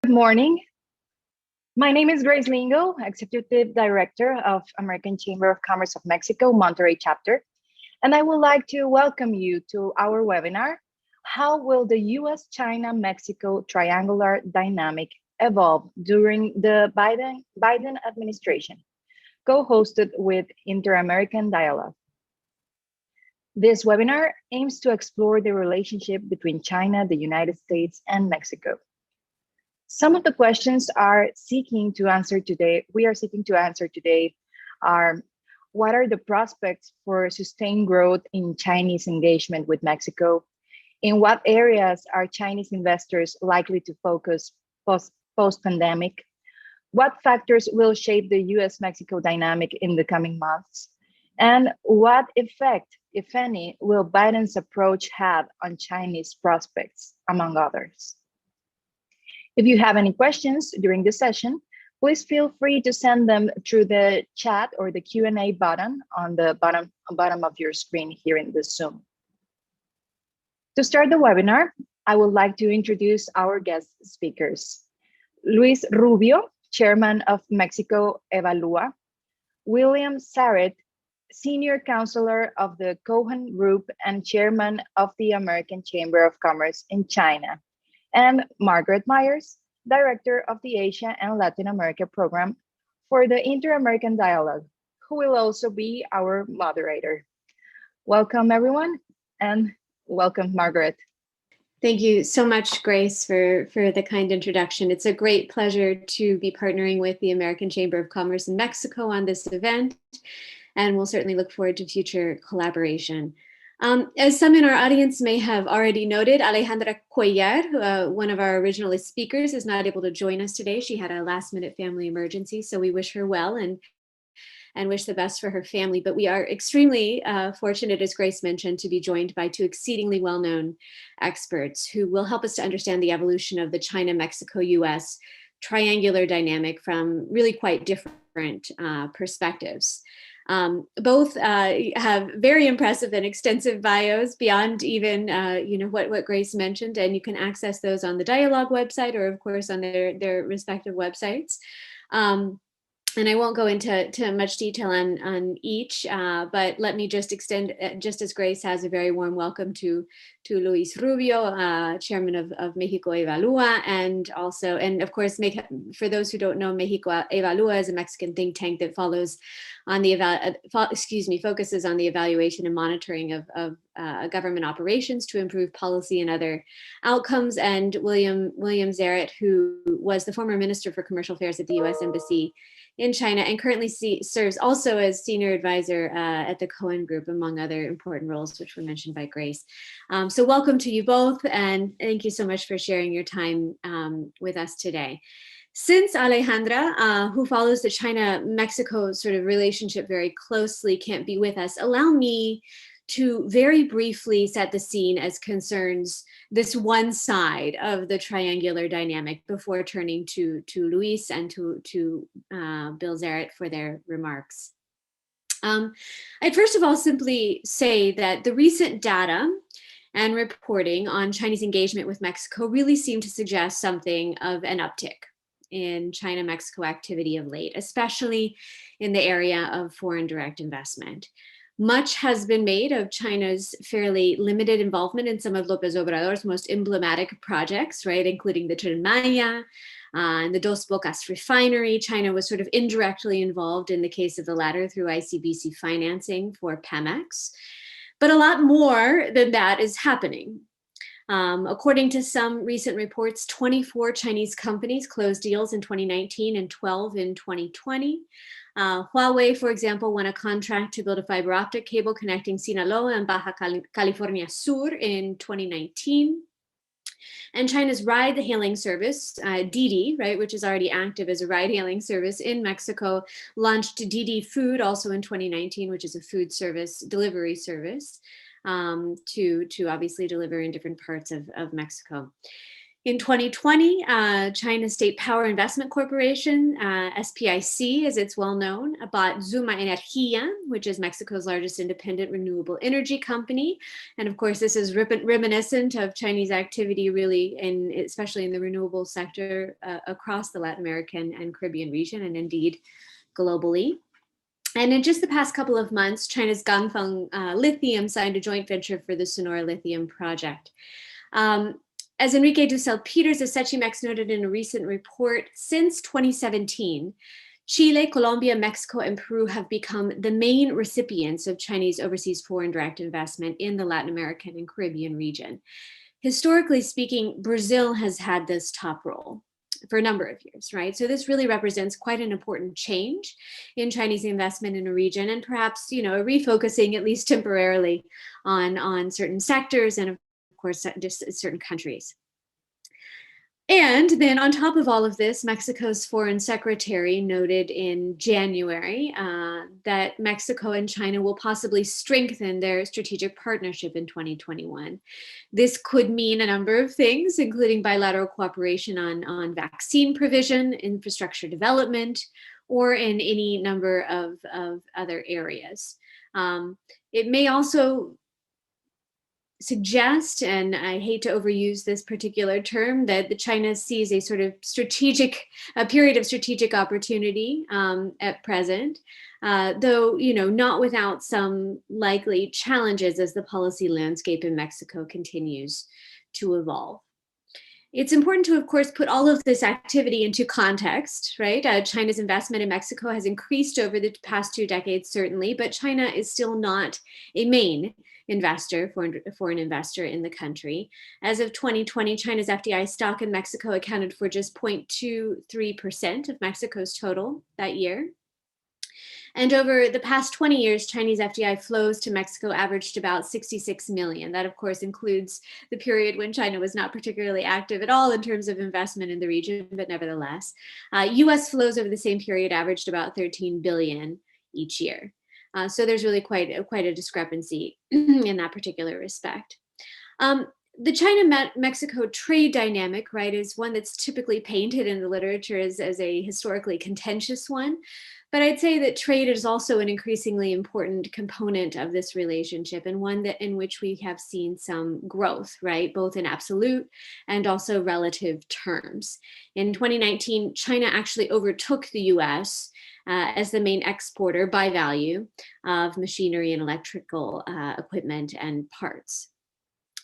Good morning. My name is Grace Lingo, Executive Director of American Chamber of Commerce of Mexico, Monterrey Chapter, and I would like to welcome you to our webinar, How Will the US-China-Mexico Triangular Dynamic Evolve During the Biden Administration, co-hosted with Inter-American Dialogue. This webinar aims to explore the relationship between China, the United States, and Mexico. Some of the questions we are seeking to answer today are, what are the prospects for sustained growth in Chinese engagement with Mexico? In what areas are Chinese investors likely to focus post-pandemic? What factors will shape the US-Mexico dynamic in the coming months? And what effect, if any, will Biden's approach have on Chinese prospects, among others? If you have any questions during the session, please feel free to send them through the chat or the Q&A button on the bottom of your screen here in the Zoom. To start the webinar, I would like to introduce our guest speakers. Luis Rubio, Chairman of Mexico Evalúa, William Zarrett, Senior Counselor of the Cohen Group and Chairman of the American Chamber of Commerce in China, and Margaret Myers, Director of the Asia and Latin America Program for the Inter-American Dialogue, who will also be our moderator. Welcome, everyone, and welcome, Margaret. Thank you so much, Grace, for the kind introduction. It's a great pleasure to be partnering with the American Chamber of Commerce in Mexico on this event, and we'll certainly look forward to future collaboration. As some in our audience may have already noted, Alejandra Cuellar, one of our original speakers, is not able to join us today. She had a last-minute family emergency, so we wish her well and wish the best for her family. But we are extremely fortunate, as Grace mentioned, to be joined by two exceedingly well-known experts who will help us to understand the evolution of the China-Mexico-US triangular dynamic from really quite different perspectives. Both have very impressive and extensive bios beyond even what Grace mentioned, and you can access those on the Dialogue website or of course on their respective websites. And I won't go into much detail on each, but let me just extend, just as Grace has, a very warm welcome to Luis Rubio, Chairman of Mexico Evalúa, and of course, for those who don't know, Mexico Evalúa is a Mexican think tank that focuses on the evaluation and monitoring of government operations to improve policy and other outcomes. And William Zarrett, who was the former Minister for Commercial Affairs at the U.S. Embassy in China and currently serves also as senior advisor at the Cohen Group, among other important roles, which were mentioned by Grace. So welcome to you both, and thank you so much for sharing your time with us today. Since Alejandra, who follows the China-Mexico sort of relationship very closely, can't be with us, allow me to very briefly set the scene as concerns this one side of the triangular dynamic before turning to Luis and to Bill Zarrett for their remarks. I'd first of all simply say that the recent data and reporting on Chinese engagement with Mexico really seem to suggest something of an uptick in China-Mexico activity of late, especially in the area of foreign direct investment. Much has been made of China's fairly limited involvement in some of López Obrador's most emblematic projects, right, including the Tren Maya and the Dos Bocas refinery. China was sort of indirectly involved in the case of the latter through ICBC financing for Pemex. But a lot more than that is happening. According to some recent reports, 24 Chinese companies closed deals in 2019 and 12 in 2020. Huawei, for example, won a contract to build a fiber optic cable connecting Sinaloa and Baja California Sur in 2019. And China's ride-hailing service, Didi, right, which is already active as a ride-hailing service in Mexico, launched Didi Food also in 2019, which is a food service, delivery service, to obviously deliver in different parts of Mexico. In 2020, China's State Power Investment Corporation, SPIC as it's well known, bought Zuma Energía, which is Mexico's largest independent renewable energy company. And of course, this is reminiscent of Chinese activity really, especially in the renewable sector across the Latin American and Caribbean region, and indeed globally. And in just the past couple of months, China's Ganfeng Lithium signed a joint venture for the Sonora Lithium project. As Enrique Dussel-Peters of Sechimex noted in a recent report, since 2017, Chile, Colombia, Mexico, and Peru have become the main recipients of Chinese overseas foreign direct investment in the Latin American and Caribbean region. Historically speaking, Brazil has had this top role for a number of years, right? So this really represents quite an important change in Chinese investment in a region, and perhaps, a refocusing, at least temporarily, on certain sectors and of course, just certain countries. And then on top of all of this, Mexico's foreign secretary noted in January that Mexico and China will possibly strengthen their strategic partnership in 2021. This could mean a number of things, including bilateral cooperation on vaccine provision, infrastructure development, or in any number of other areas. It may also suggest, and I hate to overuse this particular term, that China sees a sort of a period of strategic opportunity at present, though, not without some likely challenges as the policy landscape in Mexico continues to evolve. It's important to, of course, put all of this activity into context, right? China's investment in Mexico has increased over the past 2 decades, certainly, but China is still not a main foreign investor in the country. As of 2020, China's FDI stock in Mexico accounted for just 0.23% of Mexico's total that year. And over the past 20 years, Chinese FDI flows to Mexico averaged about 66 million. That, of course, includes the period when China was not particularly active at all in terms of investment in the region, but nevertheless. US flows over the same period averaged about 13 billion each year. So there's really quite a discrepancy in that particular respect. The China-Mexico trade dynamic, right, is one that's typically painted in the literature as a historically contentious one. But I'd say that trade is also an increasingly important component of this relationship, and one in which we have seen some growth, right, both in absolute and also relative terms. In 2019, China actually overtook the US as the main exporter by value of machinery and electrical equipment and parts,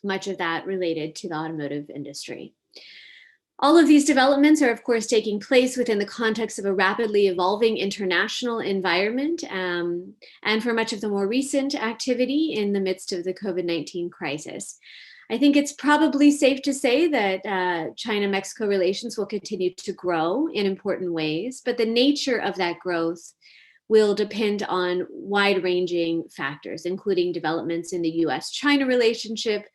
much of that related to the automotive industry. All of these developments are, of course, taking place within the context of a rapidly evolving international environment, and for much of the more recent activity in the midst of the COVID-19 crisis. I think it's probably safe to say that China-Mexico relations will continue to grow in important ways, but the nature of that growth will depend on wide-ranging factors, including developments in the US-China relationship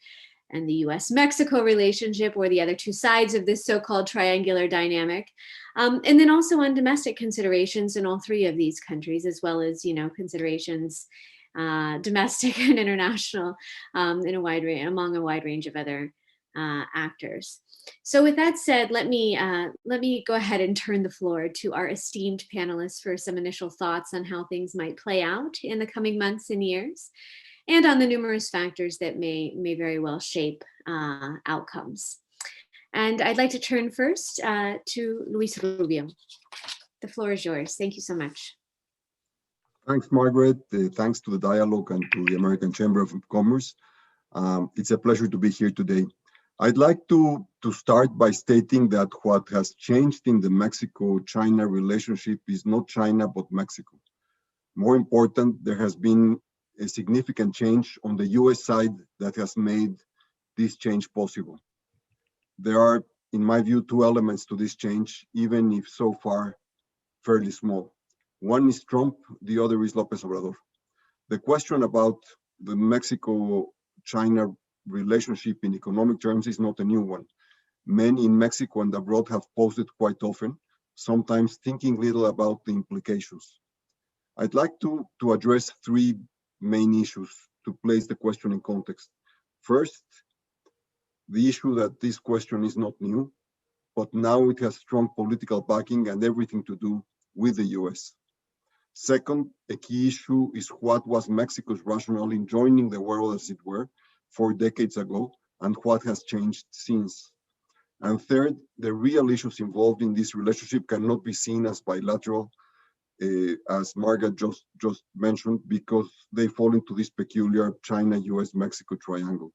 and the US-Mexico relationship, or the other two sides of this so-called triangular dynamic, and then also on domestic considerations in all three of these countries, as well as, considerations domestic and international in among a wide range of other actors. So with that said, let me go ahead and turn the floor to our esteemed panelists for some initial thoughts on how things might play out in the coming months and years, and on the numerous factors that may very well shape outcomes. And I'd like to turn first to Luis Rubio. The floor is yours. Thank you so much. Thanks, Margaret. Thanks to the dialogue and to the American Chamber of Commerce. It's a pleasure to be here today. I'd like to start by stating that what has changed in the Mexico-China relationship is not China, but Mexico. More important, there has been a significant change on the US side that has made this change possible. There are, in my view, two elements to this change, even if so far fairly small. One is Trump, the other is López Obrador. The question about the Mexico-China relationship in economic terms is not a new one. Many in Mexico and abroad have posed it quite often, sometimes thinking little about the implications. I'd like to address three main issues to place the question in context. First, the issue that this question is not new, but now it has strong political backing and everything to do with the US. Second, a key issue is what was Mexico's rationale in joining the world, as it were, 4 decades ago, and what has changed since. And third, the real issues involved in this relationship cannot be seen as bilateral, as Margaret just mentioned, because they fall into this peculiar China, US, Mexico triangle.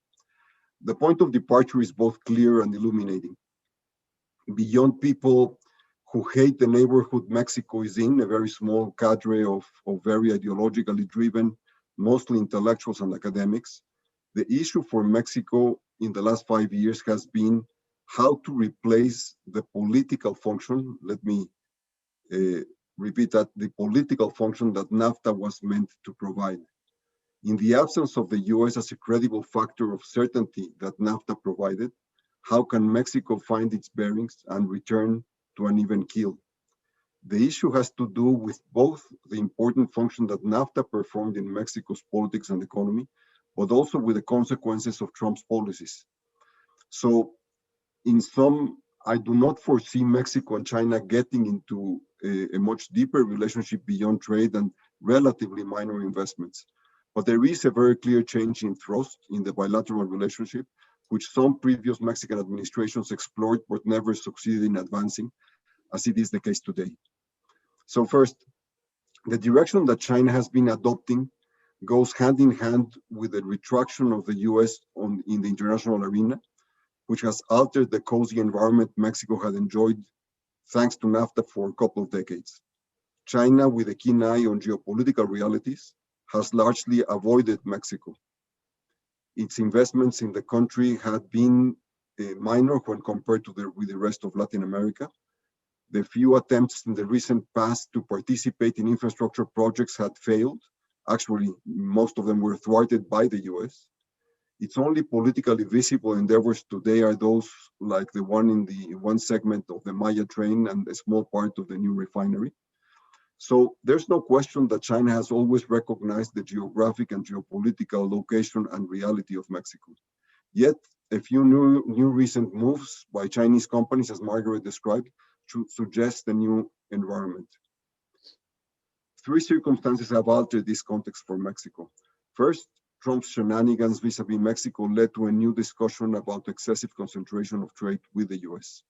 The point of departure is both clear and illuminating. Beyond people who hate the neighborhood Mexico is in, a very small cadre of very ideologically driven, mostly intellectuals and academics, the issue for Mexico in the last 5 years has been how to replace the political function, let me repeat that, the political function that NAFTA was meant to provide. In the absence of the US as a credible factor of certainty that NAFTA provided, how can Mexico find its bearings and return to an even keel? The issue has to do with both the important function that NAFTA performed in Mexico's politics and economy, but also with the consequences of Trump's policies. So, in sum, I do not foresee Mexico and China getting into a much deeper relationship beyond trade and relatively minor investments. But there is a very clear change in thrust in the bilateral relationship, which some previous Mexican administrations explored but never succeeded in advancing, as it is the case today. So first, the direction that China has been adopting goes hand in hand with the retraction of the US in the international arena, which has altered the cozy environment Mexico had enjoyed thanks to NAFTA for a couple of decades. China, with a keen eye on geopolitical realities, has largely avoided Mexico. Its investments in the country had been minor when compared with the rest of Latin America. The few attempts in the recent past to participate in infrastructure projects had failed. Actually, most of them were thwarted by the US. Its only politically visible endeavors today are those like the one in the one segment of the Maya train and a small part of the new refinery. So there's no question that China has always recognized the geographic and geopolitical location and reality of Mexico. Yet, a few new recent moves by Chinese companies, as Margaret described, should suggest a new environment. 3 circumstances have altered this context for Mexico. First, Trump's shenanigans vis-a-vis Mexico led to a new discussion about excessive concentration of trade with the US.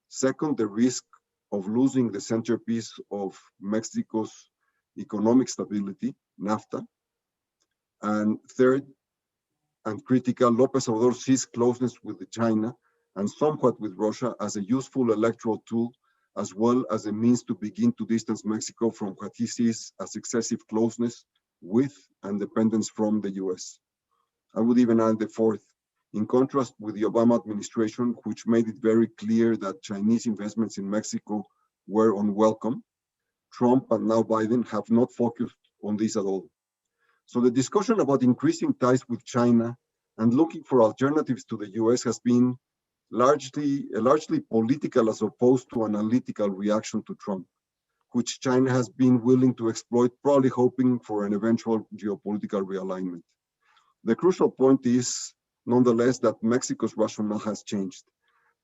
Second, the risk of losing the centerpiece of Mexico's economic stability, NAFTA. And third, and critical, López Obrador sees closeness with China and somewhat with Russia as a useful electoral tool, as well as a means to begin to distance Mexico from what he sees as excessive closeness with and dependence from the US. I would even add the fourth. In contrast with the Obama administration, which made it very clear that Chinese investments in Mexico were unwelcome, Trump and now Biden have not focused on this at all. So the discussion about increasing ties with China and looking for alternatives to the US has been largely political as opposed to analytical reaction to Trump, which China has been willing to exploit, probably hoping for an eventual geopolitical realignment. The crucial point is, nonetheless, that Mexico's rationale has changed.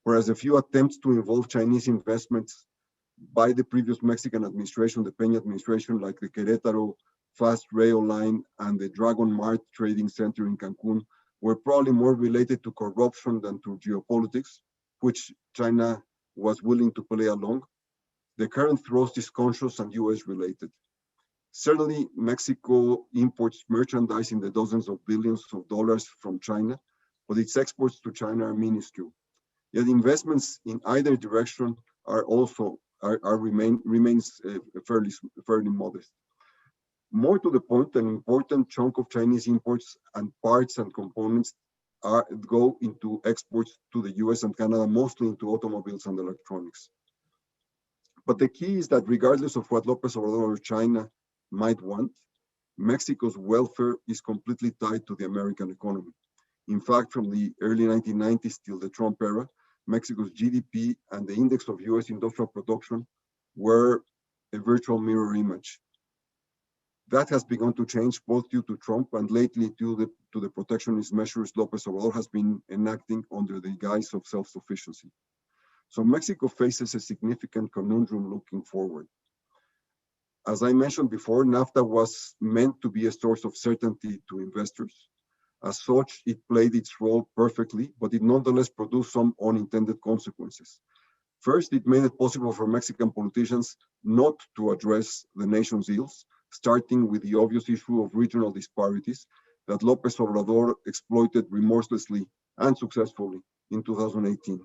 Whereas a few attempts to involve Chinese investments by the previous Mexican administration, the Peña administration, like the Querétaro Fast Rail Line and the Dragon Mart Trading Center in Cancun, were probably more related to corruption than to geopolitics, which China was willing to play along. The current thrust is conscious and US related. Certainly, Mexico imports merchandise in the dozens of billions of dollars from China, but its exports to China are minuscule. Yet investments in either direction remains fairly modest. More to the point, an important chunk of Chinese imports and parts and components go into exports to the US and Canada, mostly into automobiles and electronics. But the key is that regardless of what López Obrador or China might want, Mexico's welfare is completely tied to the American economy. In fact, from the early 1990s till the Trump era, Mexico's GDP and the index of US industrial production were a virtual mirror image. That has begun to change both due to Trump and lately due to the protectionist measures López Obrador has been enacting under the guise of self-sufficiency. So Mexico faces a significant conundrum looking forward. As I mentioned before, NAFTA was meant to be a source of certainty to investors. As such, it played its role perfectly, but it nonetheless produced some unintended consequences. First, it made it possible for Mexican politicians not to address the nation's ills, starting with the obvious issue of regional disparities that López Obrador exploited remorselessly and successfully in 2018.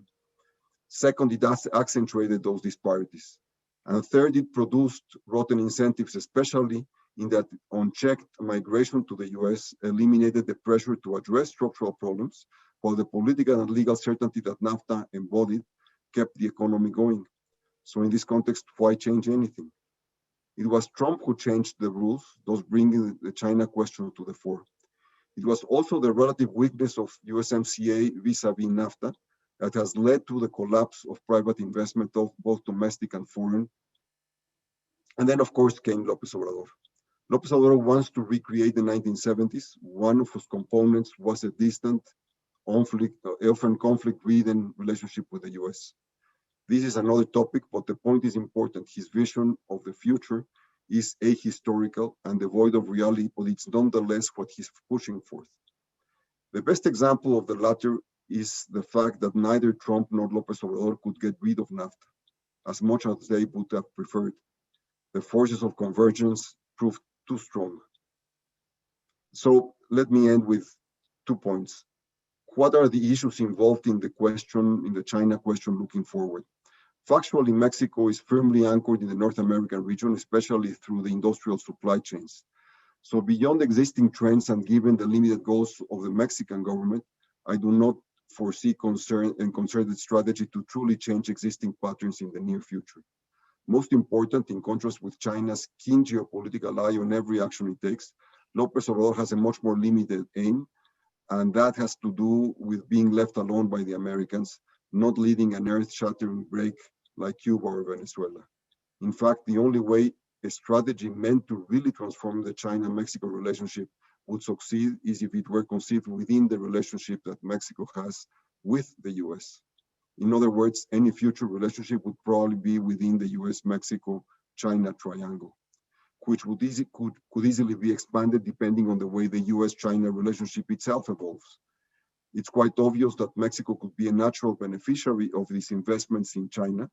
Second, it accentuated those disparities. And third, it produced rotten incentives, especially in that unchecked migration to the US eliminated the pressure to address structural problems, while the political and legal certainty that NAFTA embodied kept the economy going. So in this context, why change anything? It was Trump who changed the rules, thus bringing the China question to the fore. It was also the relative weakness of USMCA vis-a-vis NAFTA that has led to the collapse of private investment of both domestic and foreign. And then, of course, came López Obrador. López Obrador wants to recreate the 1970s. One of his components was a distant, often conflict-ridden relationship with the US. This is another topic, but the point is important. His vision of the future is ahistorical and devoid of reality, but it's nonetheless what he's pushing forth. The best example of the latter is the fact that neither Trump nor López Obrador could get rid of NAFTA, as much as they would have preferred. The forces of convergence proved too strong. So let me end with 2 points. What are the issues involved in the China question looking forward? Factually, Mexico is firmly anchored in the North American region, especially through the industrial supply chains. So beyond existing trends and given the limited goals of the Mexican government, I do not foresee concerted strategy to truly change existing patterns in the near future. Most important, in contrast with China's keen geopolitical eye on every action it takes, López Obrador has a much more limited aim, and that has to do with being left alone by the Americans, not leading an earth-shattering break like Cuba or Venezuela. In fact, the only way a strategy meant to really transform the China-Mexico relationship would succeed is if it were conceived within the relationship that Mexico has with the US. In other words, any future relationship would probably be within the US-Mexico-China triangle, which could easily be expanded depending on the way the US-China relationship itself evolves. It's quite obvious that Mexico could be a natural beneficiary of these investments in China,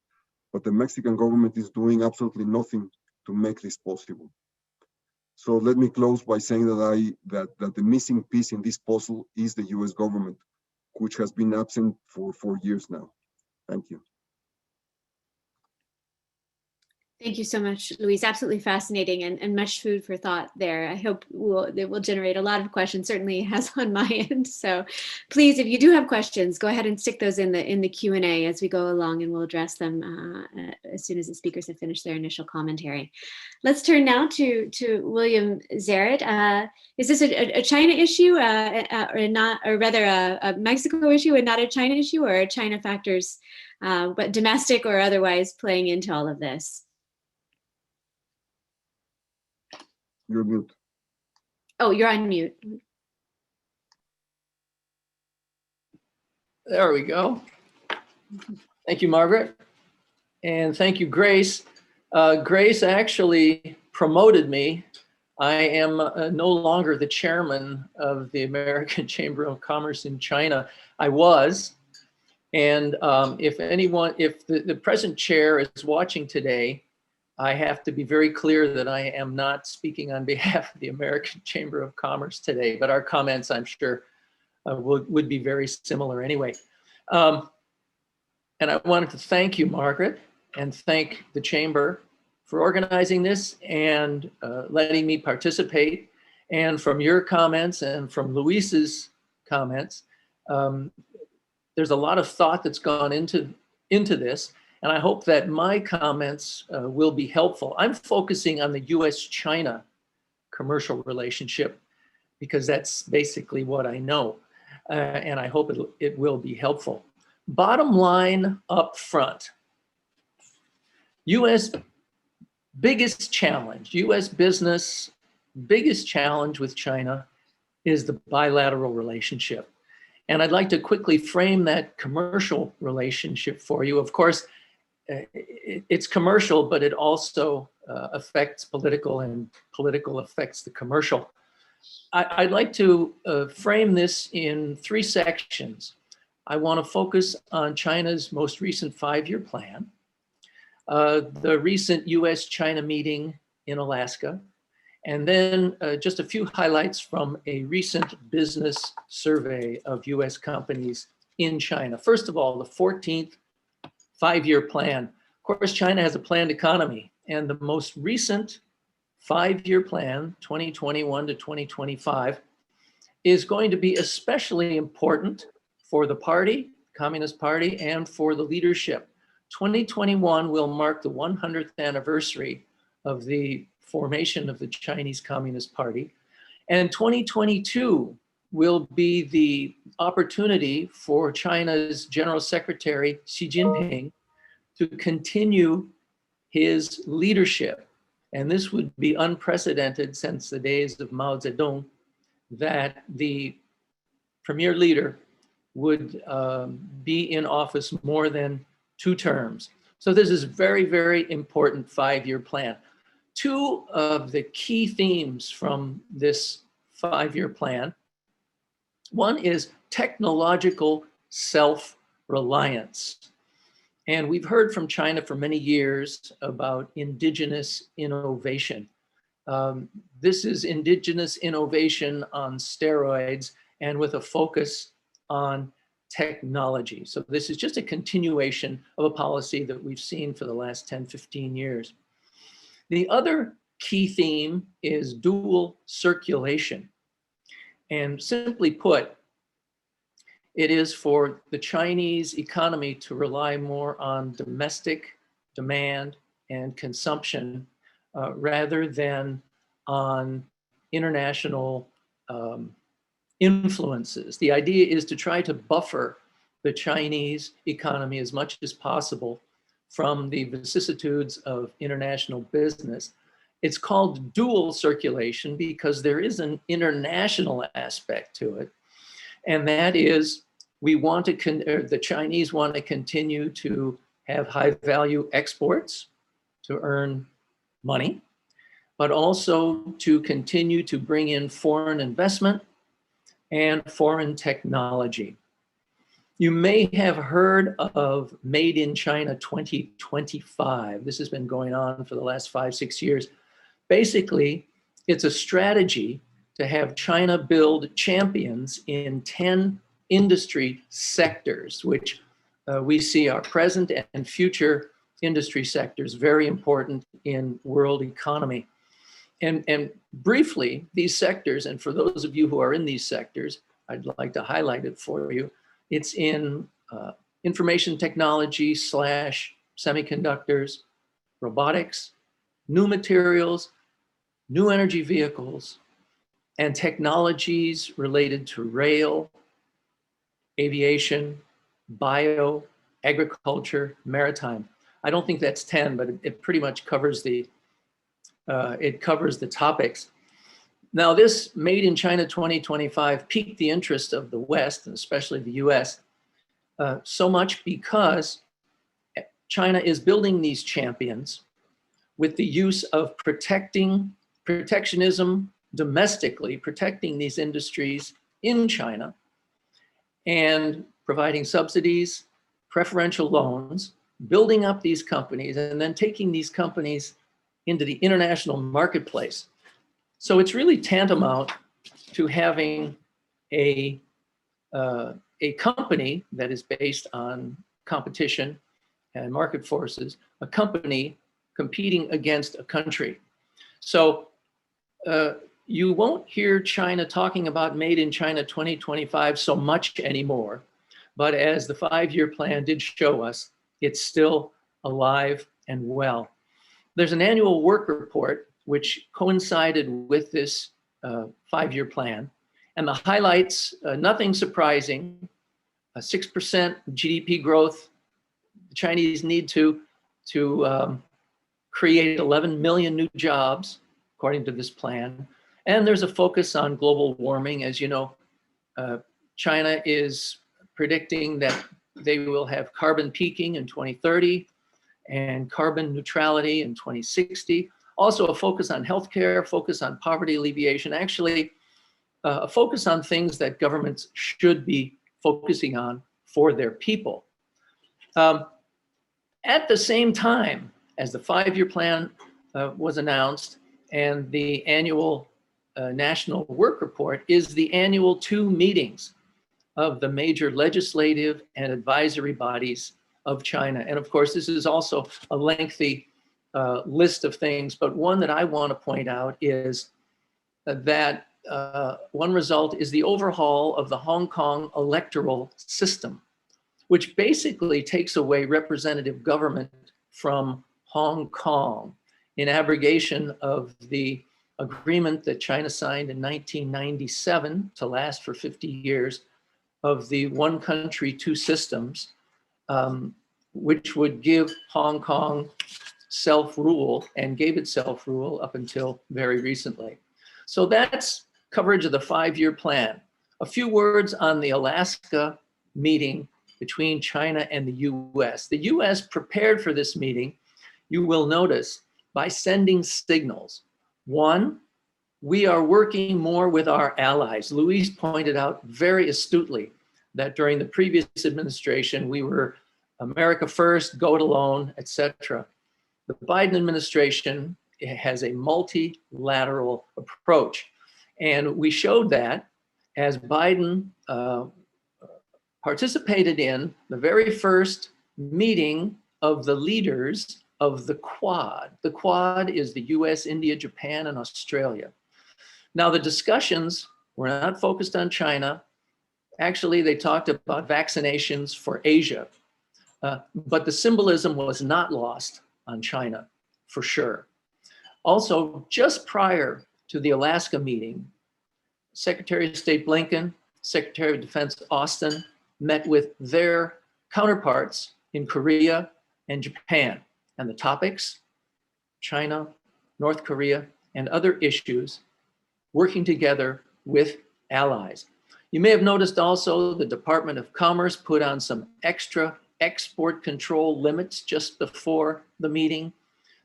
but the Mexican government is doing absolutely nothing to make this possible. So let me close by saying that the missing piece in this puzzle is the US government, which has been absent for 4 years now. Thank you. Thank you so much, Luis. Absolutely fascinating and much food for thought there. I hope it will generate a lot of questions, certainly has on my end. So please, if you do have questions, go ahead and stick those in the Q&A as we go along, and we'll address them as soon as the speakers have finished their initial commentary. Let's turn now to William Zaret. Is this a China issue or rather a Mexico issue and not a China issue, or are China factors, but domestic or otherwise, playing into all of this? You're mute. Oh, you're on mute. There we go. Thank you, Margaret. And thank you, Grace. Grace actually promoted me. I am no longer the chairman of the American Chamber of Commerce in China. I was. And if the present chair is watching today, I have to be very clear that I am not speaking on behalf of the American Chamber of Commerce today, but our comments, I'm sure, would be very similar anyway. And I wanted to thank you, Margaret, and thank the Chamber for organizing this and letting me participate. And from your comments and from Luis's comments, there's a lot of thought that's gone into this. And I hope that my comments will be helpful. I'm focusing on the US-China commercial relationship because that's basically what I know. And I hope it will be helpful. Bottom line up front, US biggest challenge, US business biggest challenge with China is the bilateral relationship. And I'd like to quickly frame that commercial relationship for you. Of course, it's commercial, but it also affects political, and political affects the commercial. I'd like to frame this in 3 sections. I want to focus on China's most recent 5-year plan, the recent US-China meeting in Alaska, and then just a few highlights from a recent business survey of US companies in China. First of all, the 14th 5-year plan. Of course, China has a planned economy, and the most recent 5-year plan, 2021 to 2025, is going to be especially important for the party, Communist Party, and for the leadership. 2021 will mark the 100th anniversary of the formation of the Chinese Communist Party, and 2022 will be the opportunity for China's General Secretary Xi Jinping to continue his leadership. And this would be unprecedented since the days of Mao Zedong, that the premier leader would be in office more than 2 terms. So this is very, very important 5-year plan. 2 of the key themes from this 5-year plan. One is technological self-reliance. And we've heard from China for many years about indigenous innovation. This is indigenous innovation on steroids and with a focus on technology. So this is just a continuation of a policy that we've seen for the last 10, 15 years. The other key theme is dual circulation. And simply put, it is for the Chinese economy to rely more on domestic demand and consumption rather than on international influences. The idea is to try to buffer the Chinese economy as much as possible from the vicissitudes of international business. It's called dual circulation because there is an international aspect to it. And that is, the Chinese want to continue to have high value exports to earn money, but also to continue to bring in foreign investment and foreign technology. You may have heard of Made in China 2025. This has been going on for the last 5, 6 years. Basically, it's a strategy to have China build champions in 10 industry sectors, which we see are present and future industry sectors, very important in world economy. And briefly, these sectors, and for those of you who are in these sectors, I'd like to highlight it for you. It's in information technology / semiconductors, robotics, new materials, new energy vehicles, and technologies related to rail, aviation, bio, agriculture, maritime. I don't think that's 10, but it pretty much covers the topics. Now, this Made in China 2025 piqued the interest of the West, and especially the US, so much because China is building these champions with the use of protectionism domestically, protecting these industries in China, and providing subsidies, preferential loans, building up these companies, and then taking these companies into the international marketplace. So it's really tantamount to having a company that is based on competition and market forces, a company competing against a country. So you won't hear China talking about Made in China 2025 so much anymore, but as the 5-year plan did show us, it's still alive and well. There's an annual work report which coincided with this 5-year plan, and the highlights, nothing surprising, 6% GDP growth. The Chinese need to create 11 million new jobs, according to this plan. And there's a focus on global warming. As you know, China is predicting that they will have carbon peaking in 2030 and carbon neutrality in 2060. Also a focus on healthcare, focus on poverty alleviation, actually a focus on things that governments should be focusing on for their people. At the same time as the 5-year plan was announced and the annual national work report is the annual 2 meetings of the major legislative and advisory bodies of China. And of course, this is also a lengthy list of things, but one that I want to point out is that one result is the overhaul of the Hong Kong electoral system, which basically takes away representative government from Hong Kong in abrogation of the agreement that China signed in 1997 to last for 50 years of the one country, 2 systems, which would give Hong Kong self-rule and gave it self-rule up until very recently. So that's coverage of the 5-year plan. A few words on the Alaska meeting between China and the US. The US prepared for this meeting, you will notice, by sending signals. One, we are working more with our allies. Luis pointed out very astutely that during the previous administration, we were America first, go it alone, etc. The Biden administration has a multilateral approach. And we showed that as Biden participated in the very first meeting of the leaders of the Quad. The Quad is the US, India, Japan, and Australia. Now the discussions were not focused on China. Actually, they talked about vaccinations for Asia, but the symbolism was not lost on China, for sure. Also, just prior to the Alaska meeting, Secretary of State Blinken, Secretary of Defense Austin met with their counterparts in Korea and Japan. And the topics, China, North Korea, and other issues, working together with allies. You may have noticed also the Department of Commerce put on some extra export control limits just before the meeting.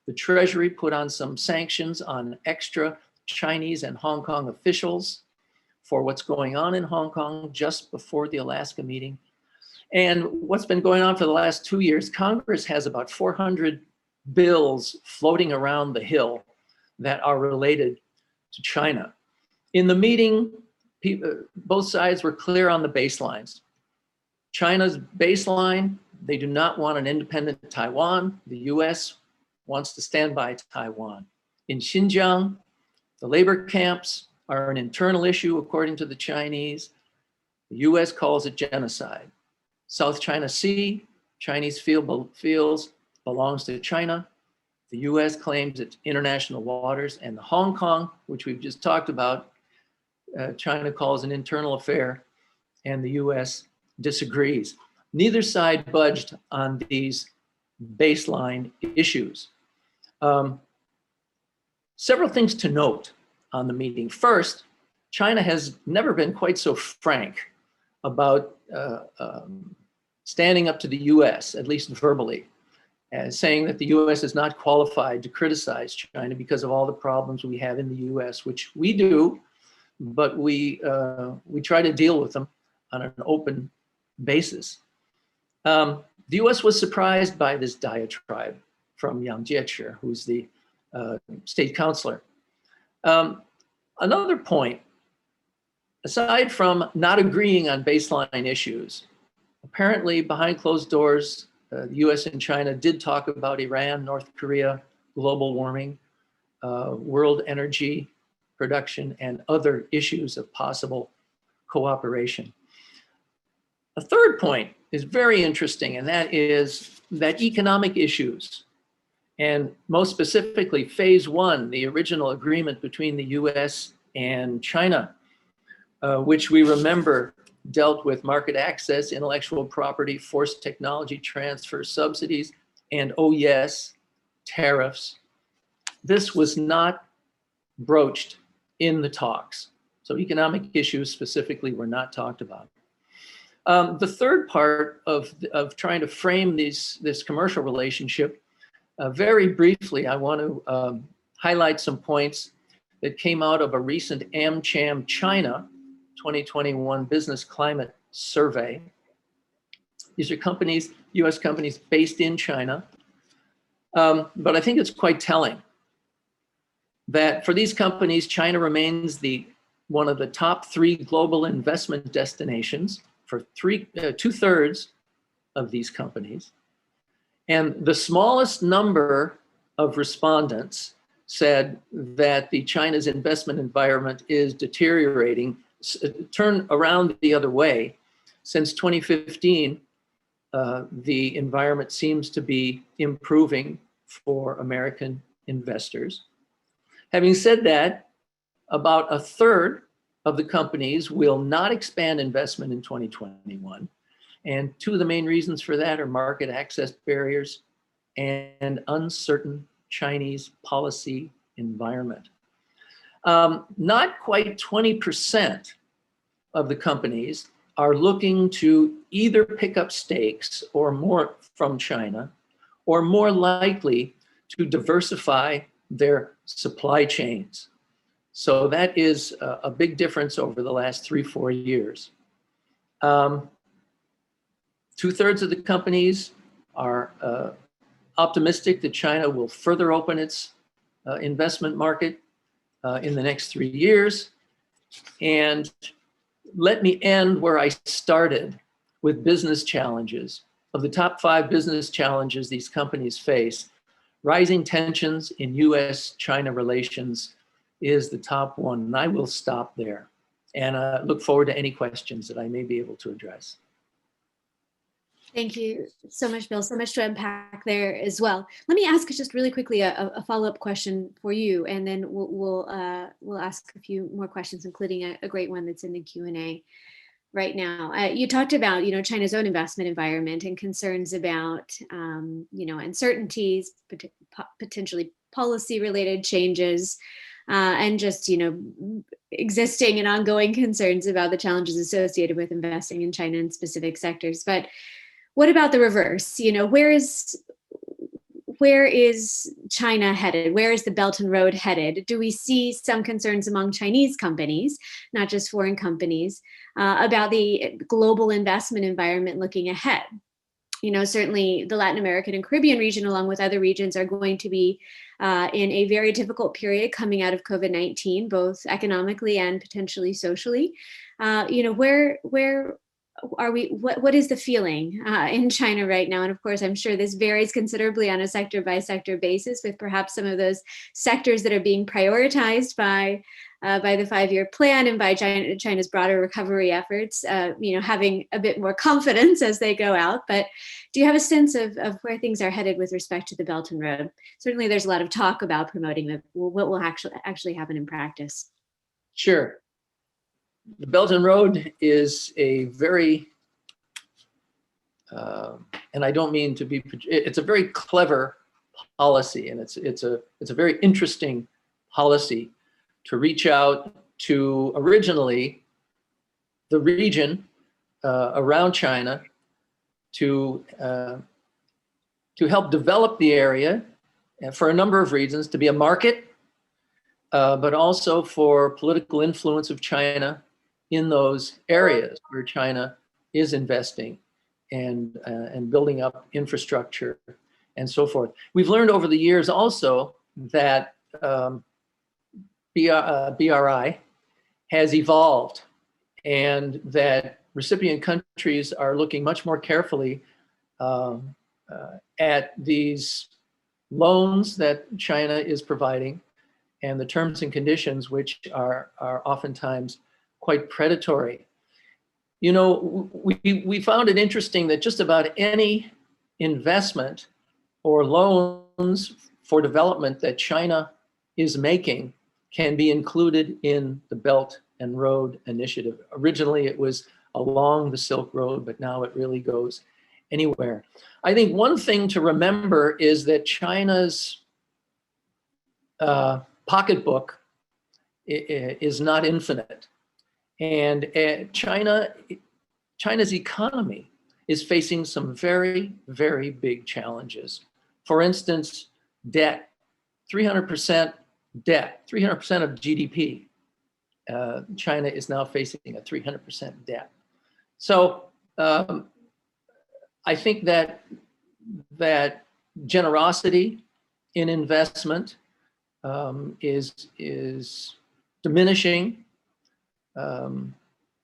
The Treasury put on some sanctions on extra Chinese and Hong Kong officials for what's going on in Hong Kong just before the Alaska meeting. And what's been going on for the last 2 years, Congress has about 400 bills floating around the Hill that are related to China. In the meeting, both sides were clear on the baselines. China's baseline, they do not want an independent Taiwan. The US wants to stand by Taiwan. In Xinjiang, the labor camps are an internal issue according to the Chinese. The US calls it genocide. South China Sea, Chinese feels belongs to China. The US claims it's international waters, and the Hong Kong, which we've just talked about, China calls an internal affair, and the US disagrees. Neither side budged on these baseline issues. Several things to note on the meeting. First, China has never been quite so frank about standing up to the US, at least verbally, as saying that the US is not qualified to criticize China because of all the problems we have in the US, which we do, but we try to deal with them on an open basis. The US was surprised by this diatribe from Yang Jiechi, who's the state counselor. Another point, aside from not agreeing on baseline issues, apparently behind closed doors, the US and China did talk about Iran, North Korea, global warming, world energy production, and other issues of possible cooperation. A third point is very interesting, and that is that economic issues, and most specifically phase one, the original agreement between the US and China, which we remember dealt with market access, intellectual property, forced technology transfer, subsidies, and oh yes, tariffs. This was not broached in the talks. So economic issues specifically were not talked about. The third part of trying to frame this commercial relationship, very briefly, I want to highlight some points that came out of a recent AmCham China 2021 Business Climate Survey. These are companies, US companies based in China. But I think it's quite telling that for these companies, China remains one of the top 3 global investment destinations for 2/3 of these companies. And the smallest number of respondents said that China's investment environment is deteriorating, turn around the other way. Since 2015, the environment seems to be improving for American investors. Having said that, about 1/3 of the companies will not expand investment in 2021. And 2 of the main reasons for that are market access barriers and uncertain Chinese policy environment. Not quite 20% of the companies are looking to either pick up stakes or more from China, or more likely to diversify their supply chains. So that is a big difference over the last 3-4 years. 2/3 of the companies are optimistic that China will further open its investment market in the next 3 years. And let me end where I started, with business challenges. Of the top 5 business challenges these companies face, rising tensions in US-China relations is the top one, and I will stop there. And I look forward to any questions that I may be able to address. Thank you so much, Bill. So much to unpack there as well. Let me ask just really quickly a follow-up question for you, and then we'll ask a few more questions, including a great one that's in the Q&A right now. You talked about, China's own investment environment and concerns about, uncertainties, potentially policy-related changes, and just, existing and ongoing concerns about the challenges associated with investing in China in specific sectors. But what about the reverse? Where is China headed? Where is the Belt and Road headed? Do we see some concerns among Chinese companies, not just foreign companies, about the global investment environment looking ahead? Certainly the Latin American and Caribbean region, along with other regions, are going to be in a very difficult period coming out of COVID-19, both economically and potentially socially. Where are we? What is the feeling in China right now? And of course, I'm sure this varies considerably on a sector by sector basis, with perhaps some of those sectors that are being prioritized by the 5-year plan and by China's broader recovery efforts, having a bit more confidence as they go out. But do you have a sense of where things are headed with respect to the Belt and Road? Certainly, there's a lot of talk about promoting it. What will actually happen in practice? Sure. The Belt and Road is a very, and I don't mean to be, it's a very clever policy, and it's a very interesting policy to reach out to originally the region around China to help develop the area for a number of reasons, to be a market, but also for political influence of China in those areas where China is investing and building up infrastructure and so forth. We've learned over the years also that BRI has evolved, and that recipient countries are looking much more carefully at these loans that China is providing and the terms and conditions, which are oftentimes quite predatory. We found it interesting that just about any investment or loans for development that China is making can be included in the Belt and Road Initiative. Originally, it was along the Silk Road, but now it really goes anywhere. I think one thing to remember is that China's pocketbook is not infinite. And China's economy is facing some very, very big challenges. For instance, debt, 300% debt, 300% of GDP. China is now facing a 300% debt. So I think that generosity in investment is diminishing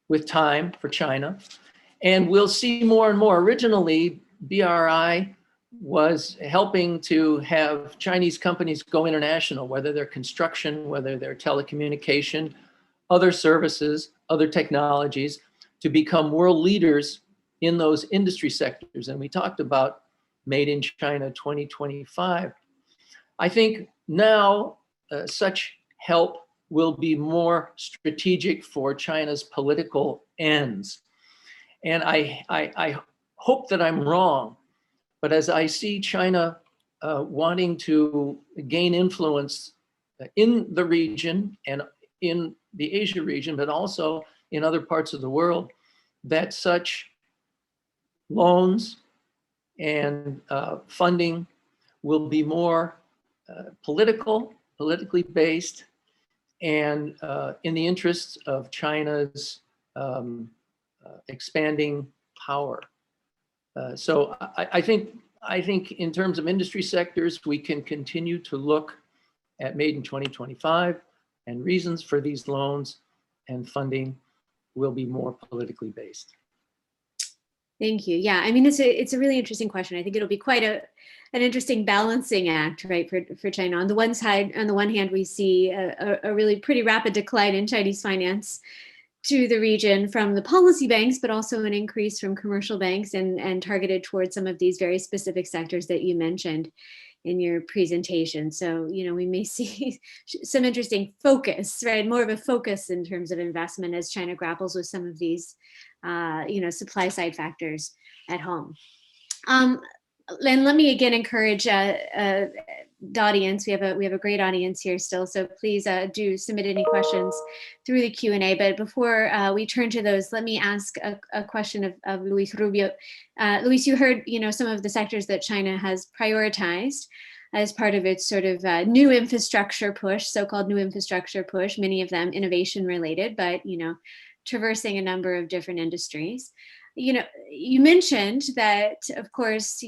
with time for China. And we'll see more and more. Originally, BRI was helping to have Chinese companies go international, whether they're construction, whether they're telecommunication, other services, other technologies, to become world leaders in those industry sectors. And we talked about Made in China 2025. I think now such help will be more strategic for China's political ends. And I hope that I'm wrong, but as I see China wanting to gain influence in the region and in the Asia region, but also in other parts of the world, that such loans and funding will be more politically based, and in the interests of China's expanding power. So I think in terms of industry sectors, we can continue to look at Made in 2025, and reasons for these loans and funding will be more politically based. Thank you. Yeah, I mean, it's a really interesting question. I think it'll be quite an interesting balancing act, right, for China. On the one hand, we see a really pretty rapid decline in Chinese finance to the region from the policy banks, but also an increase from commercial banks and targeted towards some of these very specific sectors that you mentioned in your presentation. So, we may see some interesting focus, right? More of a focus in terms of investment as China grapples with some of these, supply side factors at home. And let me again encourage the audience. We have a great audience here still, so please do submit any questions through the Q&A. But before we turn to those, let me ask a question of Luis Rubio. Luis, you heard some of the sectors that China has prioritized as part of its sort of new infrastructure push, so-called new infrastructure push. Many of them innovation related, but traversing a number of different industries. You mentioned that, of course,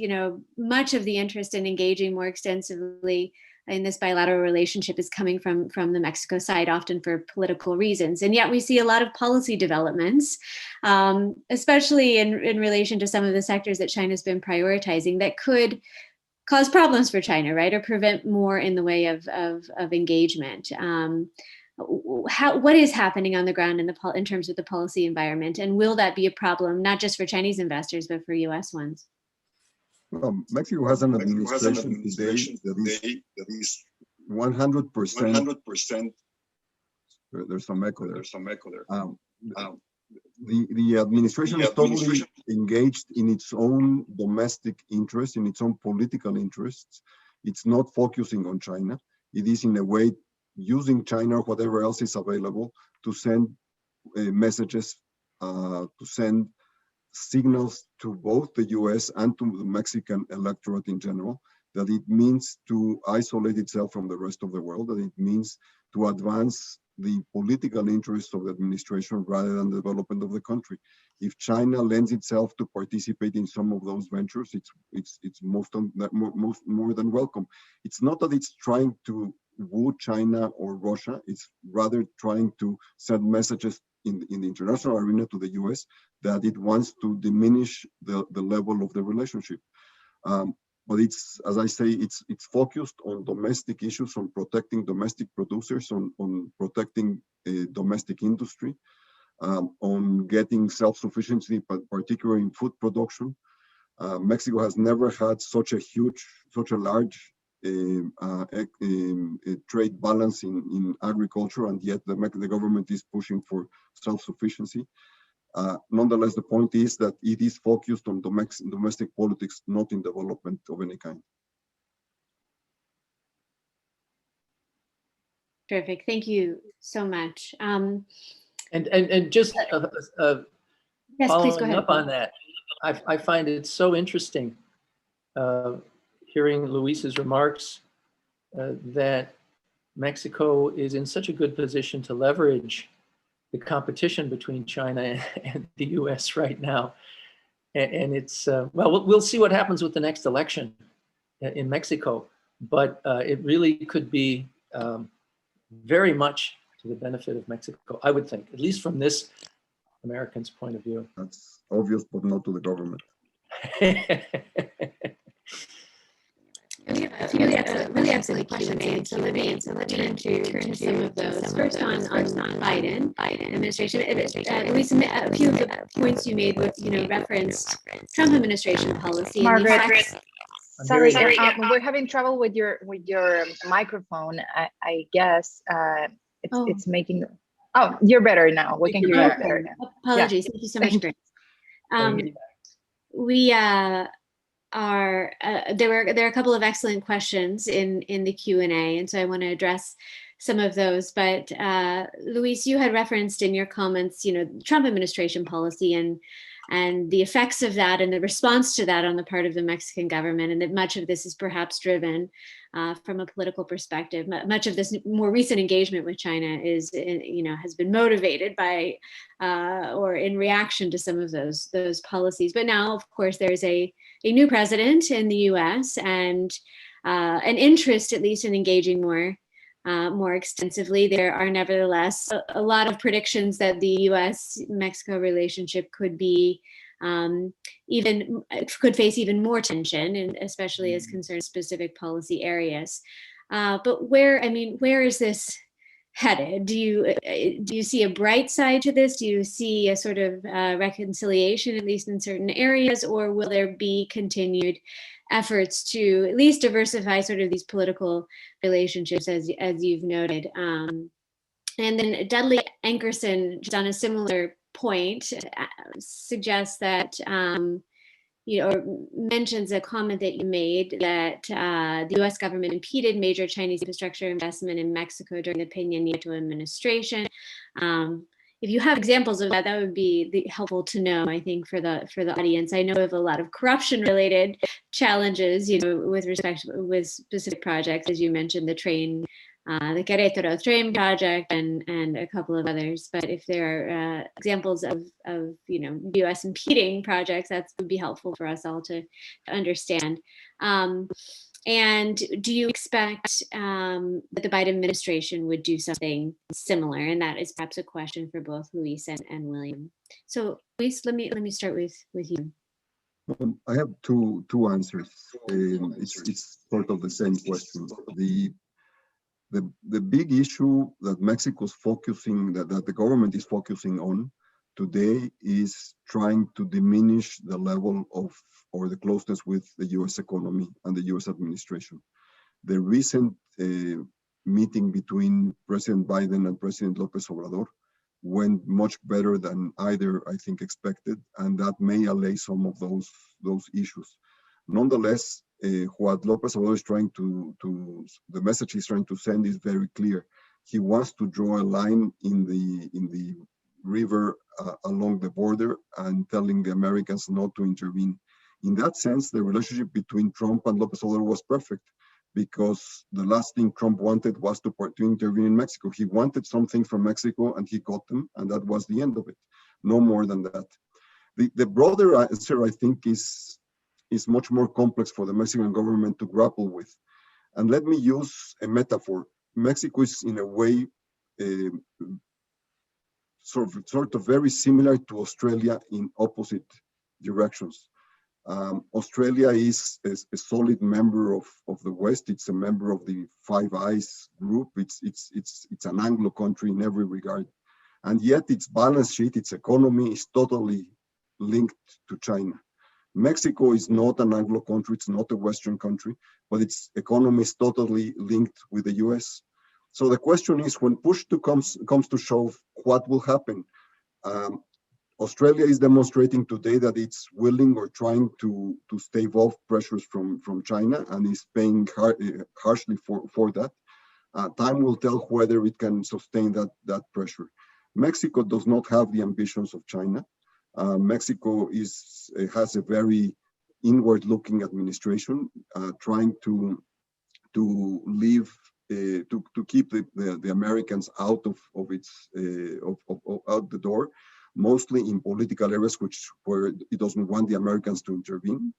much of the interest in engaging more extensively in this bilateral relationship is coming from the Mexico side, often for political reasons. And yet we see a lot of policy developments, especially in relation to some of the sectors that China's been prioritizing, that could cause problems for China, right? Or prevent more in the way of engagement. What is happening on the ground in terms of the policy environment, and will that be a problem not just for Chinese investors but for U.S. ones? Well, Mexico has an administration today that is 100%. There's some echo there. The administration is totally engaged in its own domestic interests, in its own political interests. It's not focusing on China. It is in a way using China or whatever else is available to send messages, to send signals to both the US and to the Mexican electorate in general, that it means to isolate itself from the rest of the world, that it means to advance the political interests of the administration rather than the development of the country. If China lends itself to participate in some of those ventures, it's more than welcome. It's not that it's trying to woo China or Russia, it's rather trying to send messages in the international arena to the US that it wants to diminish the level of the relationship. But it's, as I say, it's focused on domestic issues, on protecting domestic producers, on protecting domestic industry, on getting self-sufficiency, particularly in food production. Mexico has never had such a large trade balance in agriculture, and yet the government is pushing for self-sufficiency. Nonetheless, the point is that it is focused on domestic politics, not in development of any kind. Terrific. Thank you so much. And just yes, please go following ahead. up on that, I find it so interesting hearing Luis's remarks that Mexico is in such a good position to leverage the competition between China and the US right now. And it's, well, we'll see what happens with the next election in Mexico, but it really could be very much to the benefit of Mexico, I would think, at least from this American's point of view. That's obvious, but not to the government. We have a few really excellent questions, so let me turn to some of those. First on Biden administration. Luis, a few of the points you made with, referenced Trump administration policy. Margaret, sorry, we're having trouble with your microphone. I guess it's making. Oh, you're better now. We can hear you better now. Apologies. Yeah. Thank you so much, Grace. There are a couple of excellent questions in the Q&A, and so I want to address some of those. But Luis, you had referenced in your comments, Trump administration policy and the effects of that and the response to that on the part of the Mexican government, and that much of this is perhaps driven from a political perspective. Much of this more recent engagement with China has been motivated by or in reaction to some of those policies. But now, of course, there's a new president in the U.S. and an interest, at least, in engaging more extensively. There are nevertheless a lot of predictions that the U.S.-Mexico relationship could be could face even more tension, and especially as concerns specific policy areas. But where is this headed? Do you see a bright side to this? Do you see a sort of reconciliation, at least in certain areas, or will there be continued efforts to at least diversify sort of these political relationships, as you've noted? And then Dudley Ankerson, just on a similar point, suggests that or mentions a comment that you made that the U.S. government impeded major Chinese infrastructure investment in Mexico during the Peña Nieto administration. If you have examples of that, that would be helpful to know, I think, for the audience. I know of a lot of corruption-related challenges, with specific projects, as you mentioned, the Querétaro train project and a couple of others. But if there are examples of U.S. impeding projects, that would be helpful for us all to understand. And do you expect that the Biden administration would do something similar? And that is perhaps a question for both Luis and William. So Luis, let me start with you. I have two answers. It's sort of the same question. The big issue that Mexico's focusing, that the government is focusing on today, is trying to diminish the level of, or the closeness with, the US economy and the US administration. The recent meeting between President Biden and President López Obrador went much better than either, I think, expected, and that may allay some of those issues. Nonetheless, what López Obrador is trying the message he's trying to send is very clear. He wants to draw a line in the river along the border and telling the Americans not to intervene. In that sense, the relationship between Trump and López Obrador was perfect, because the last thing Trump wanted was to intervene in Mexico. He wanted something from Mexico and he got them, and that was the end of it. No more than that. The broader answer, I think, is much more complex for the Mexican government to grapple with. And let me use a metaphor. Mexico is, in a way, sort of very similar to Australia in opposite directions. Australia is a solid member of the West. It's a member of the Five Eyes group. It's an Anglo country in every regard. And yet its balance sheet, its economy is totally linked to China. Mexico is not an Anglo country, it's not a Western country, but its economy is totally linked with the US. So the question is, when push comes to shove, what will happen? Australia is demonstrating today that it's willing or trying to stave off pressures from China, and is paying harshly for that. Time will tell whether it can sustain that pressure. Mexico does not have the ambitions of China. Mexico has a very inward-looking administration, trying to keep the Americans out of the door, mostly in political areas where it doesn't want the Americans to intervene.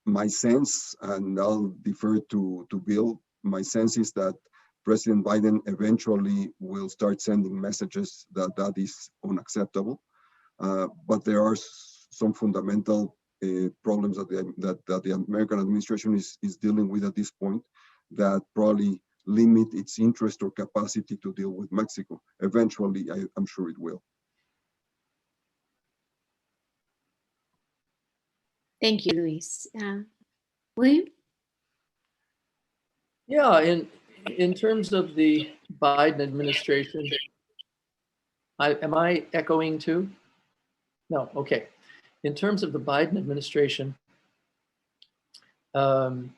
My sense, and I'll defer to Bill, my sense is that President Biden eventually will start sending messages that is unacceptable. But there are some fundamental problems that the American administration is dealing with at this point that probably limit its interest or capacity to deal with Mexico. Eventually, I'm sure it will. Thank you, Luis. William? Yeah, in terms of the Biden administration, am I echoing too? No, okay. In terms of the Biden administration, looking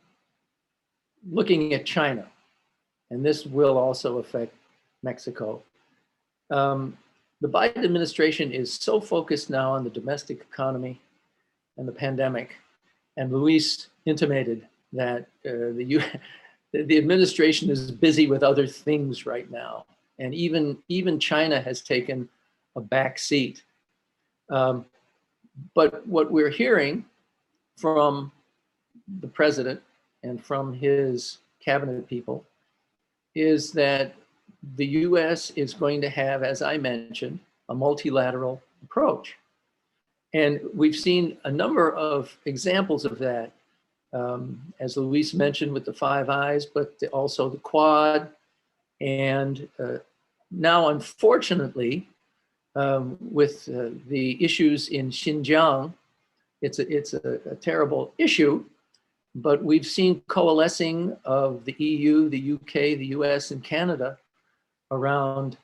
at China, and this will also affect Mexico, the Biden administration is so focused now on the domestic economy and the pandemic, and Luis intimated that the administration is busy with other things right now, and even China has taken a back seat. But what we're hearing from the president and from his cabinet people is that the US is going to have, as I mentioned, a multilateral approach. And we've seen a number of examples of that, as Luis mentioned with the Five Eyes, but also the Quad. And now, unfortunately, with the issues in Xinjiang, it's a terrible issue, but we've seen coalescing of the EU, the UK, the US, and Canada around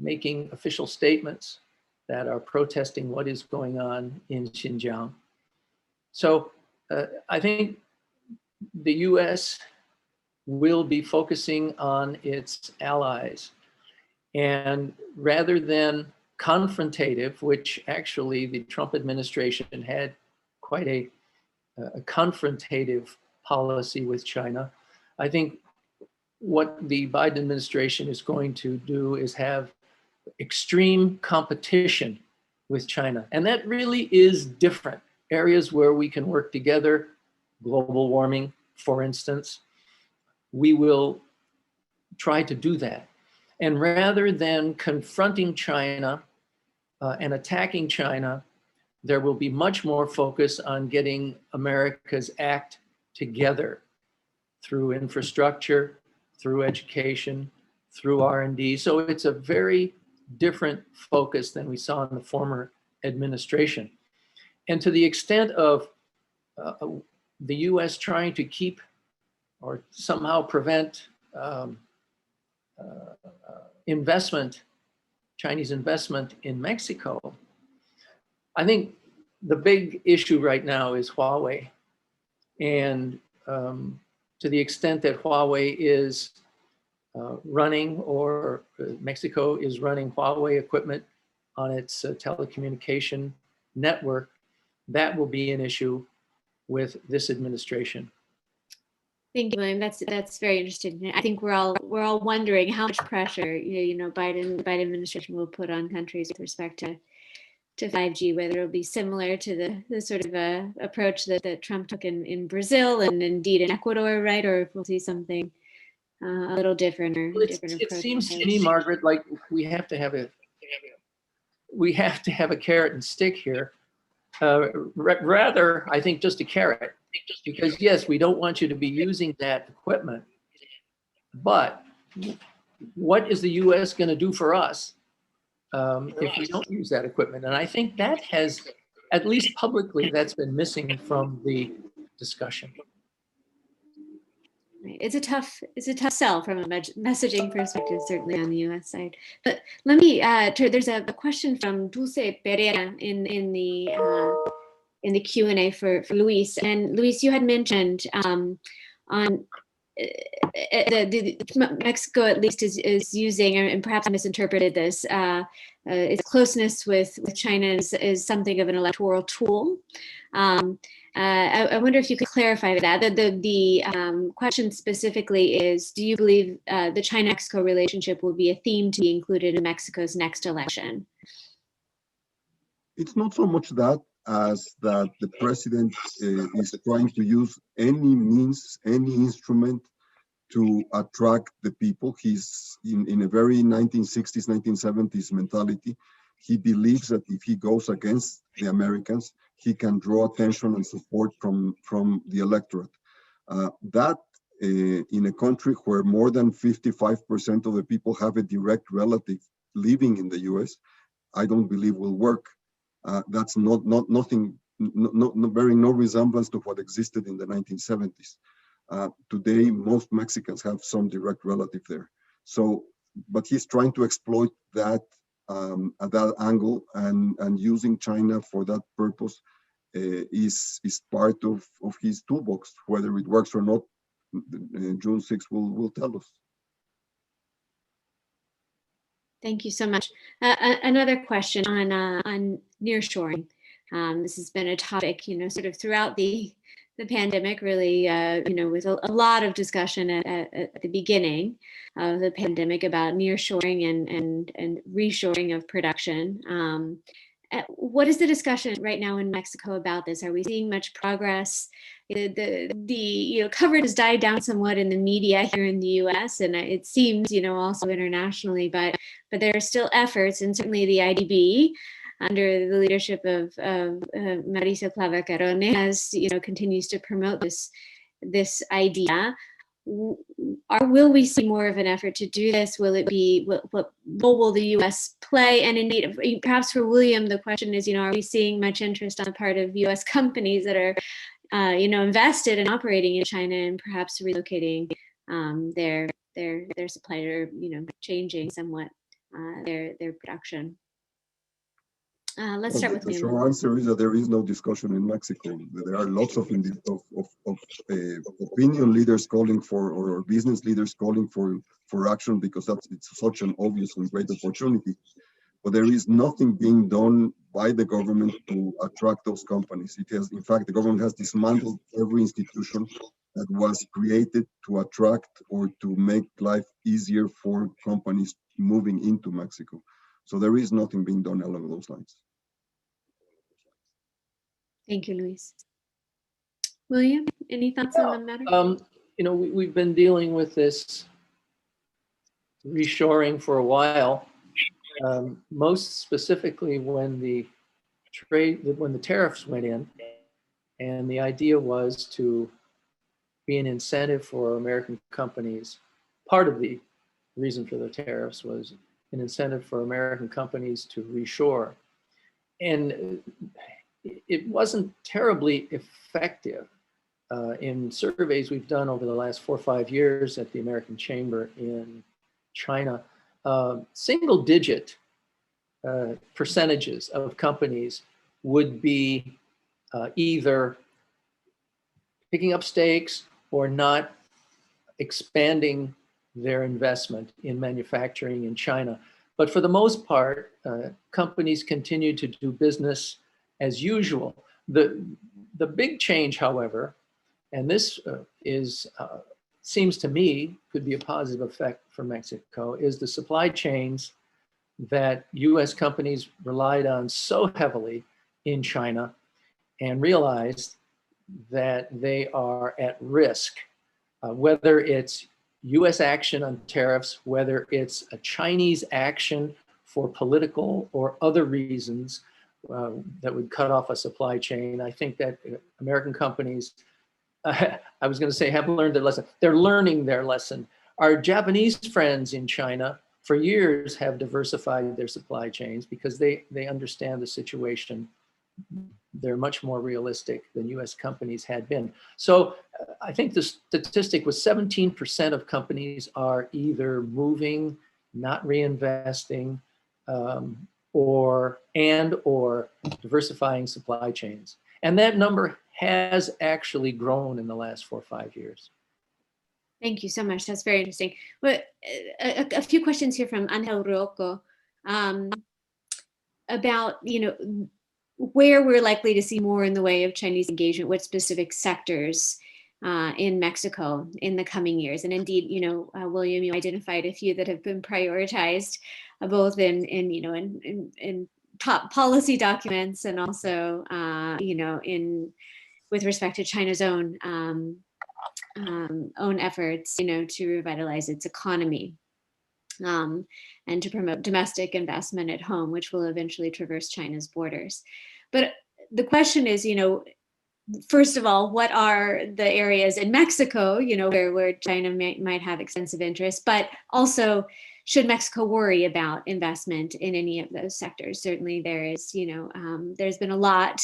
making official statements that are protesting what is going on in Xinjiang. So I think the US will be focusing on its allies. And rather than confrontative, which actually the Trump administration had quite a confrontative policy with China, I think what the Biden administration is going to do is have extreme competition with China. And that really is different. Areas where we can work together, global warming, for instance, we will try to do that. And rather than confronting China and attacking China, there will be much more focus on getting America's act together through infrastructure, through education, through R&D. So it's a very different focus than we saw in the former administration. And to the extent of the US trying to keep or somehow prevent investment, Chinese investment in Mexico, I think the big issue right now is Huawei. And to the extent that Huawei is running, or Mexico is running Huawei equipment on its telecommunication network, that will be an issue with this administration. Thank you, William. That's very interesting. I think we're all wondering how much pressure Biden administration will put on countries with respect to 5G, whether it'll be similar to the sort of approach that Trump took in Brazil and indeed in Ecuador, right? Or if we'll see something a little different or different approach. It seems to me, Margaret, like we have to have a carrot and stick here. Rather, I think just a carrot, because yes, we don't want you to be using that equipment, but what is the US going to do for us if we don't use that equipment? And I think that has, at least publicly, that's been missing from the discussion. It's a tough sell from a messaging perspective, certainly on the US side. But let me there's a question from Dulce Pereira in the Q&A for Luis. And Luis, you had mentioned on Mexico at least is using, and perhaps I misinterpreted this, its closeness with China is something of an electoral tool. I wonder if you could clarify that. The question specifically is, do you believe the China-Mexico relationship will be a theme to be included in Mexico's next election? It's not so much that as that the president is trying to use any means, any instrument to attract the people. He's in a very 1960s, 1970s mentality. He believes that if he goes against the Americans, he can draw attention and support from the electorate. That in a country where more than 55% of the people have a direct relative living in the US, I don't believe will work. That's nothing, bearing no resemblance to what existed in the 1970s. Today, most Mexicans have some direct relative there. So, but he's trying to exploit that at that angle, and using China for that purpose is part of his toolbox. Whether it works or not, June 6th will tell us. Thank you so much. Another question on nearshoring. This has been a topic, sort of throughout the pandemic, really, with a lot of discussion at the beginning of the pandemic about nearshoring and reshoring of production. What is the discussion right now in Mexico about this? Are we seeing much progress? The coverage has died down somewhat in the media here in the U.S. and it seems, also internationally, but there are still efforts, and certainly the IDB, under the leadership of Marisa Clavacarone, has continues to promote this idea. Will we see more of an effort to do this? Will it be, what role will the U.S. play? And indeed, perhaps for William, the question is, are we seeing much interest on the part of U.S. companies that are, invested in operating in China and perhaps relocating their supply, or changing somewhat their production? Let's start with the William. short answer is that there is no discussion in Mexico. There are lots of opinion leaders calling for, or business leaders calling for action, because it's such an obvious and great opportunity. But there is nothing being done by the government to attract those companies. In fact, the government has dismantled every institution that was created to attract or to make life easier for companies moving into Mexico. So there is nothing being done along those lines. Thank you, Luis. William, any thoughts on the matter? We've been dealing with this reshoring for a while. Most specifically when the tariffs went in, and the idea was to be an incentive for American companies. Part of the reason for the tariffs was an incentive for American companies to reshore. And it wasn't terribly effective. In surveys we've done over the last 4 or 5 years at the American Chamber in China, single-digit percentages of companies would be either picking up stakes or not expanding their investment in manufacturing in China. But for the most part, companies continue to do business as usual. The big change, however, and this seems to me could be a positive effect for Mexico, is the supply chains that US companies relied on so heavily in China and realized that they are at risk, whether it's US action on tariffs, whether it's a Chinese action for political or other reasons that would cut off a supply chain. I think that American companies, I was going to say, have learned their lesson. They're learning their lesson. Our Japanese friends in China for years have diversified their supply chains because they understand the situation. They're much more realistic than US companies had been. So I think the statistic was 17% of companies are either moving, not reinvesting, or diversifying supply chains. And that number has actually grown in the last 4 or 5 years. Thank you so much. That's very interesting. But a few questions here from Angel Rocco about, where we're likely to see more in the way of Chinese engagement, what specific sectors in Mexico in the coming years. And indeed, William, you identified a few that have been prioritized both in top policy documents and also, with respect to China's own efforts, to revitalize its economy and to promote domestic investment at home, which will eventually traverse China's borders. But the question is, first of all, what are the areas in Mexico, where China might have extensive interest, but also should Mexico worry about investment in any of those sectors? Certainly there is, there's been a lot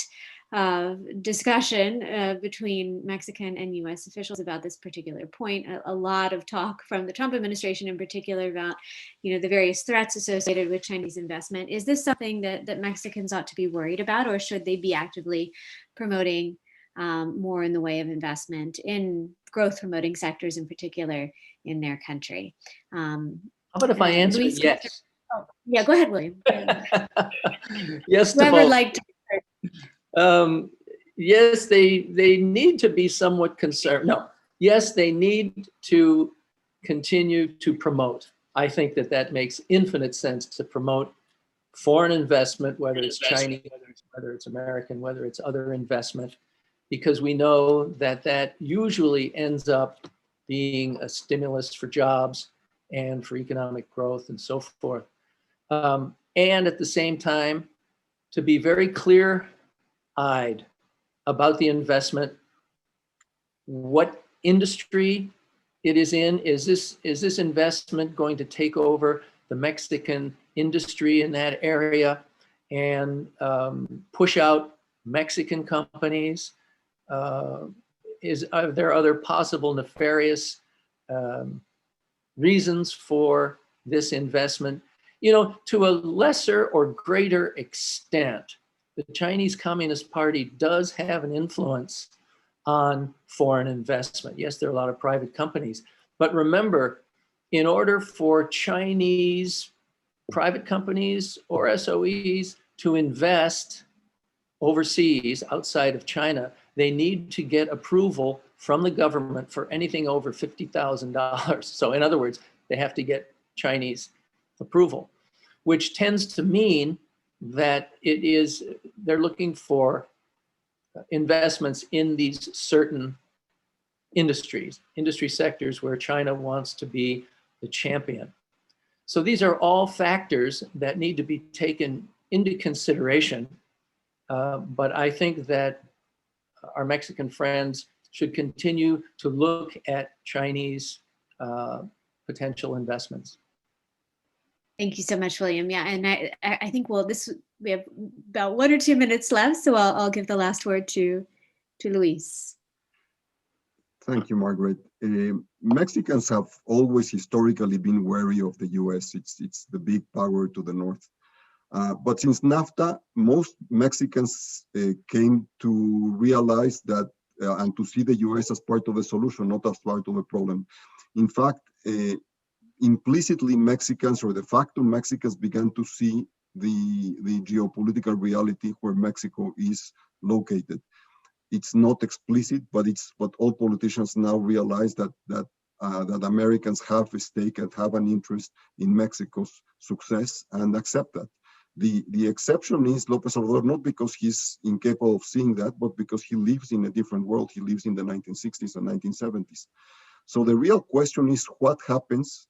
of discussion between Mexican and US officials about this particular point. A lot of talk from the Trump administration in particular about, the various threats associated with Chinese investment. Is this something that Mexicans ought to be worried about, or should they be actively promoting more in the way of investment in growth promoting sectors in particular in their country? How about if I answer Luis, yes? Yeah, go ahead, William. Yes to Whoever both. liked. Yes, they need to be somewhat concerned. No, yes, they need to continue to promote. I think that makes infinite sense to promote foreign investment, whether it's Chinese, whether it's American, whether it's other investment, because we know that usually ends up being a stimulus for jobs and for economic growth and so forth. And at the same time, to be very clear-eyed about the investment, what industry it is in. Is this investment going to take over the Mexican industry in that area and push out Mexican companies? Are there other possible nefarious reasons for this investment? To a lesser or greater extent, the Chinese Communist Party does have an influence on foreign investment. Yes, there are a lot of private companies, but remember, in order for Chinese private companies or SOEs to invest overseas outside of China, they need to get approval from the government for anything over $50,000. So in other words, they have to get Chinese approval, which tends to mean that they're looking for investments in these certain industry sectors where China wants to be the champion. So these are all factors that need to be taken into consideration. But I think that our Mexican friends should continue to look at Chinese potential investments. Thank you so much, William. Yeah, and I think we have about 1 or 2 minutes left, so I'll give the last word to Luis. Thank you, Margaret. Mexicans have always historically been wary of the US. It's the big power to the north. But since NAFTA, most Mexicans came to realize that and to see the US as part of the solution, not as part of the problem. In fact, implicitly Mexicans, or de facto Mexicans, began to see the geopolitical reality where Mexico is located. It's not explicit, but all politicians now realize that Americans have a stake and have an interest in Mexico's success and accept that. The exception is López Obrador, not because he's incapable of seeing that, but because he lives in a different world. He lives in the 1960s and 1970s. So the real question is what happens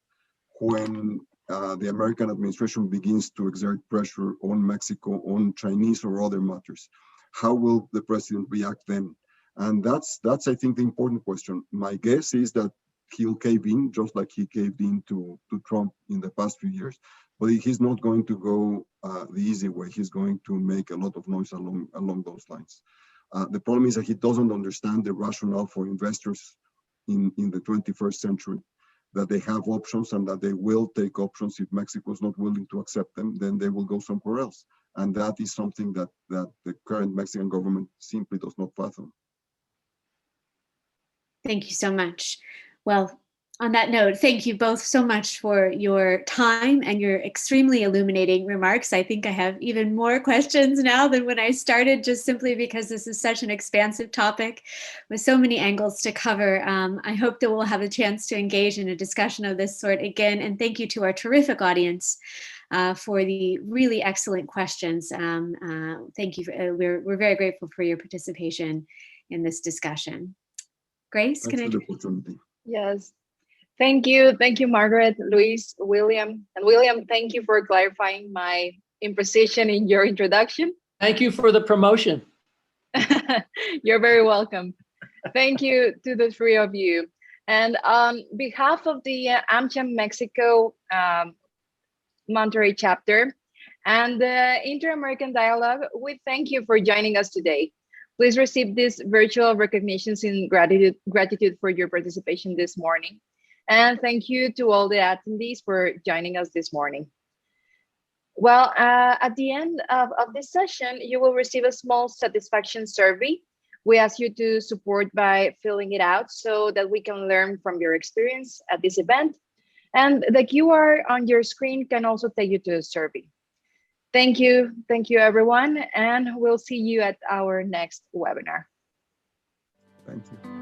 when the American administration begins to exert pressure on Mexico on Chinese or other matters. How will the president react then? And that's I think, the important question. My guess is that he'll cave in, just like he caved in to Trump in the past few years, but he's not going to go the easy way. He's going to make a lot of noise along those lines. The problem is that he doesn't understand the rationale for investors in the 21st century, that they have options and that they will take options. If Mexico is not willing to accept them, then they will go somewhere else. And that is something that the current Mexican government simply does not fathom. Thank you so much. Well, On that note, thank you both so much for your time and your extremely illuminating remarks. I think I have even more questions now than when I started, just simply because this is such an expansive topic with so many angles to cover. I hope that we'll have a chance to engage in a discussion of this sort again. And thank you to our terrific audience for the really excellent questions. Thank you. We're very grateful for your participation in this discussion. Grace, can I? Yes. Thank you, Margaret, Luis, William. And William, thank you for clarifying my imposition in your introduction. Thank you for the promotion. You're very welcome. Thank you to the three of you. And on behalf of the AmCham Mexico Monterrey chapter and the Inter-American Dialogue, we thank you for joining us today. Please receive these virtual recognitions in gratitude for your participation this morning. And thank you to all the attendees for joining us this morning. Well, at the end of this session, you will receive a small satisfaction survey. We ask you to support by filling it out so that we can learn from your experience at this event. And the QR on your screen can also take you to the survey. Thank you everyone, and we'll see you at our next webinar. Thank you.